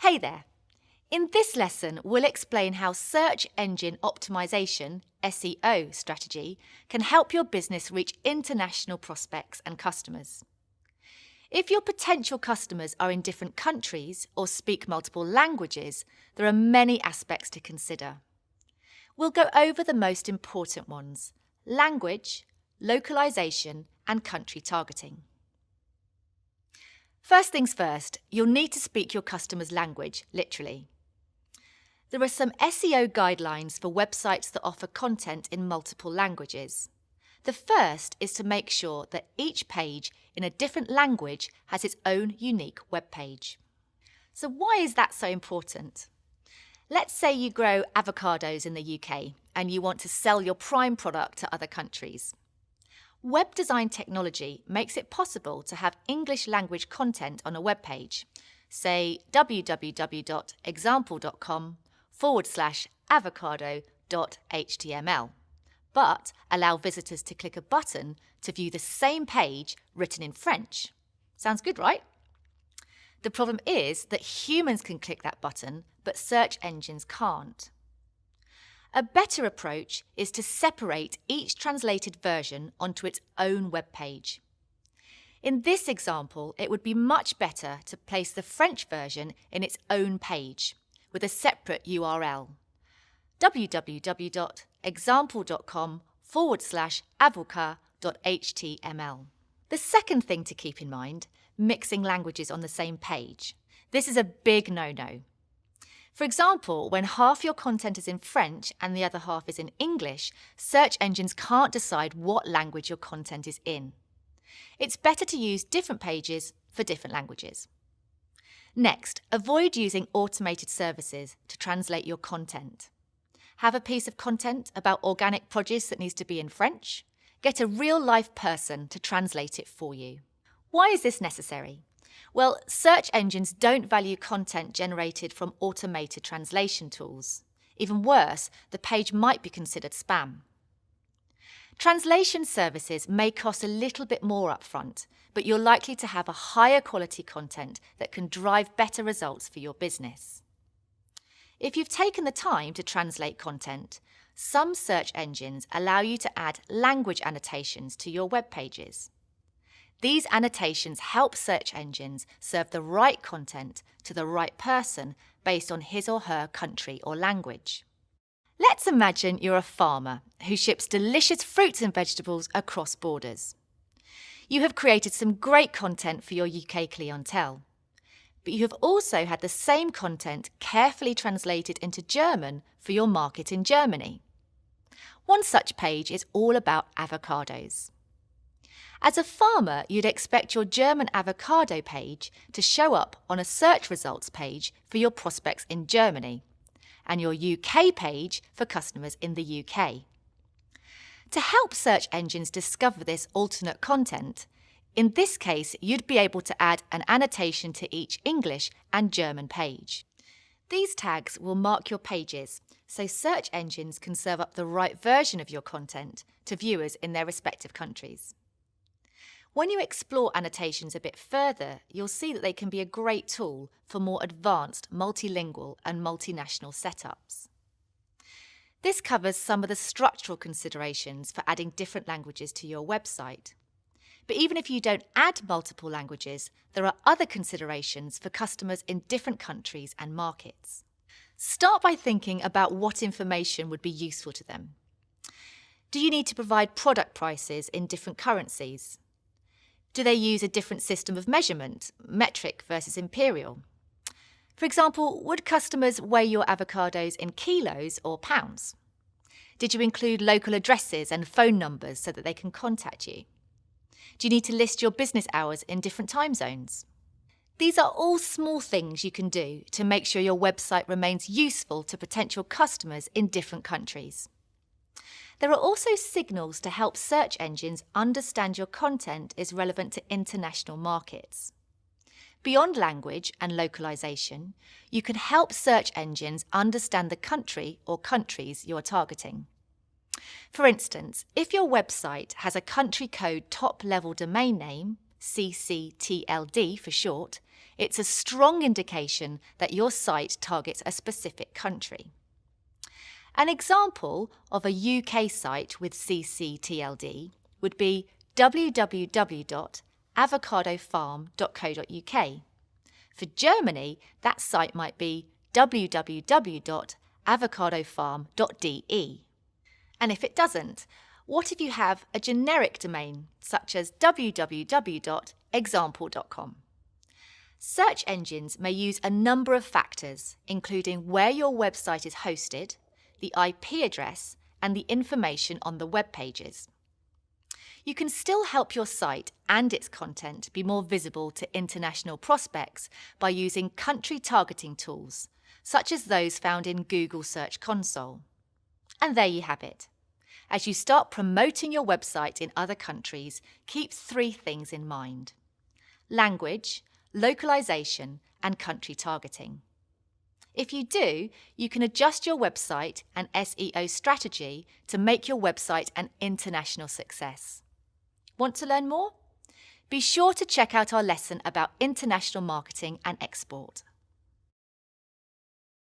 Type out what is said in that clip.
Hey there! In this lesson, we'll explain how search engine optimization (SEO) strategy can help your business reach international prospects and customers. If your potential customers are in different countries or speak multiple languages, there are many aspects to consider. We'll go over the most important ones: language, localization, and country targeting. First things first, you'll need to speak your customer's language, literally. There are some SEO guidelines for websites that offer content in multiple languages. The first is to make sure that each page in a different language has its own unique web page. So why is that so important? Let's say you grow avocados in the UK and you want to sell your prime product to other countries. Web design technology makes it possible to have English language content on a web page, say www.example.com/avocado.html, but allow visitors to click a button to view the same page written in French. Sounds good, right? The problem is that humans can click that button, but search engines can't. A better approach is to separate each translated version onto its own web page. In this example, it would be much better to place the French version in its own page with a separate URL: www.example.com/avocat.html. The second thing to keep in mind: mixing languages on the same page. This is a big no-no. For example, when half your content is in French and the other half is in English, search engines can't decide what language your content is in. It's better to use different pages for different languages. Next, avoid using automated services to translate your content. Have a piece of content about organic produce that needs to be in French? Get a real-life person to translate it for you. Why is this necessary? Well, search engines don't value content generated from automated translation tools. Even worse, the page might be considered spam. Translation services may cost a little bit more upfront, but you're likely to have a higher quality content that can drive better results for your business. If you've taken the time to translate content, some search engines allow you to add language annotations to your web pages. These annotations help search engines serve the right content to the right person based on his or her country or language. Let's imagine you're a farmer who ships delicious fruits and vegetables across borders. You have created some great content for your UK clientele, but you have also had the same content carefully translated into German for your market in Germany. One such page is all about avocados. As a farmer, you'd expect your German avocado page to show up on a search results page for your prospects in Germany, and your UK page for customers in the UK. To help search engines discover this alternate content, in this case, you'd be able to add an annotation to each English and German page. These tags will mark your pages, so search engines can serve up the right version of your content to viewers in their respective countries. When you explore annotations a bit further, you'll see that they can be a great tool for more advanced multilingual and multinational setups. This covers some of the structural considerations for adding different languages to your website. But even if you don't add multiple languages, there are other considerations for customers in different countries and markets. Start by thinking about what information would be useful to them. Do you need to provide product prices in different currencies? Do they use a different system of measurement, metric versus imperial? For example, would customers weigh your avocados in kilos or pounds? Did you include local addresses and phone numbers so that they can contact you? Do you need to list your business hours in different time zones? These are all small things you can do to make sure your website remains useful to potential customers in different countries. There are also signals to help search engines understand your content is relevant to international markets. Beyond language and localization, you can help search engines understand the country or countries you are targeting. For instance, if your website has a country code top-level domain name, CCTLD for short, It's a strong indication that your site targets a specific country. An example of a UK site with CCTLD would be www.avocadofarm.co.uk. For Germany, that site might be www.avocadofarm.de. And if it doesn't, what if you have a generic domain such as www.example.com? Search engines may use a number of factors, including where your website is hosted, the IP address, and the information on the web pages. You can still help your site and its content be more visible to international prospects by using country targeting tools, such as those found in Google Search Console. And there you have it. As you start promoting your website in other countries, keep 3 things in mind: language, localization, and country targeting. If you do, you can adjust your website and SEO strategy to make your website an international success. Want to learn more? Be sure to check out our lesson about international marketing and export.